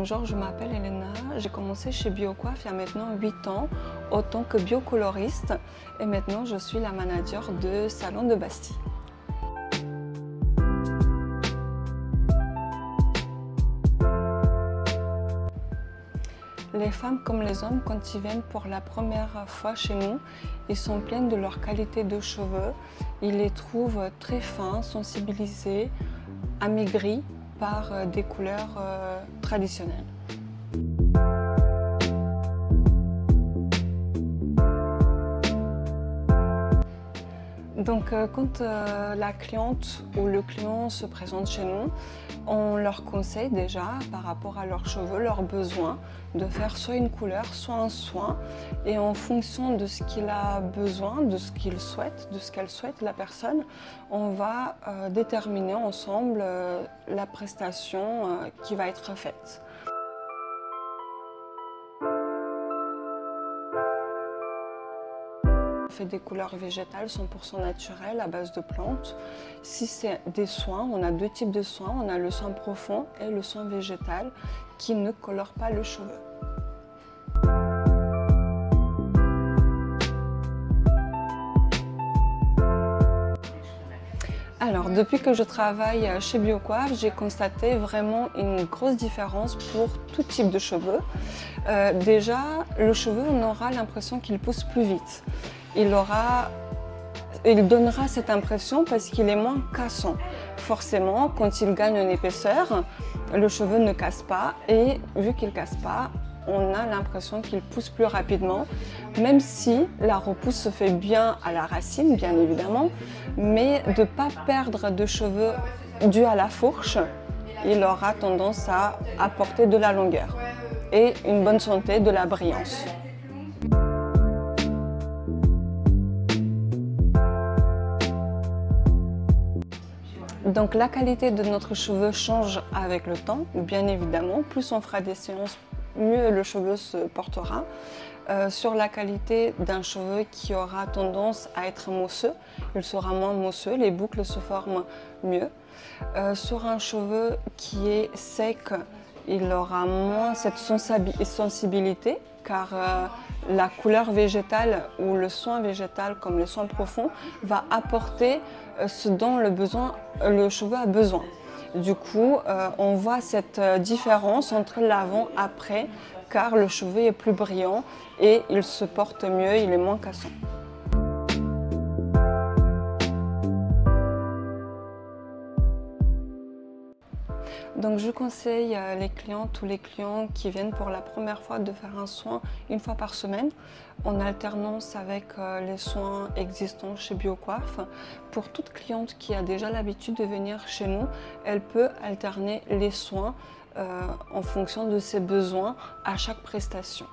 Bonjour, je m'appelle Elena. J'ai commencé chez Biocoiffe il y a maintenant 8 ans en tant que biocoloriste et maintenant je suis la manager de Salon de Bastille. Les femmes comme les hommes, quand ils viennent pour la première fois chez nous, ils sont pleins de leur qualité de cheveux. Ils les trouvent très fins, sensibilisés, amaigris par des couleurs traditionnelles. Donc quand la cliente ou le client se présente chez nous, on leur conseille déjà par rapport à leurs cheveux, leurs besoins, de faire soit une couleur, soit un soin. Et en fonction de ce qu'il a besoin, de ce qu'il souhaite, de ce qu'elle souhaite la personne, on va déterminer ensemble la prestation qui va être faite. On fait des couleurs végétales 100% naturelles à base de plantes. Si c'est des soins, on a deux types de soins. On a le soin profond et le soin végétal qui ne colore pas le cheveu. Alors, depuis que je travaille chez Biocoiffe, j'ai constaté vraiment une grosse différence pour tout type de cheveux. Déjà, le cheveu, on aura l'impression qu'il pousse plus vite. Il donnera cette impression parce qu'il est moins cassant. Forcément, quand il gagne en épaisseur, le cheveu ne casse pas et vu qu'il ne casse pas, on a l'impression qu'il pousse plus rapidement, même si la repousse se fait bien à la racine, bien évidemment, mais de ne pas perdre de cheveux dû à la fourche, il aura tendance à apporter de la longueur et une bonne santé, de la brillance. Donc la qualité de notre cheveu change avec le temps, bien évidemment. Plus on fera des séances, mieux le cheveu se portera. Sur la qualité d'un cheveu qui aura tendance à être mousseux, il sera moins mousseux, les boucles se forment mieux. Sur un cheveu qui est sec, il aura moins cette sensibilité car la couleur végétale ou le soin végétal comme le soin profond va apporter ce dont le cheveu a besoin. Du coup, on voit cette différence entre l'avant et après car le cheveu est plus brillant et il se porte mieux, il est moins cassant. Donc je conseille tous les clients qui viennent pour la première fois de faire un soin une fois par semaine en alternance avec les soins existants chez Biocoiffe. Pour toute cliente qui a déjà l'habitude de venir chez nous, elle peut alterner les soins en fonction de ses besoins à chaque prestation.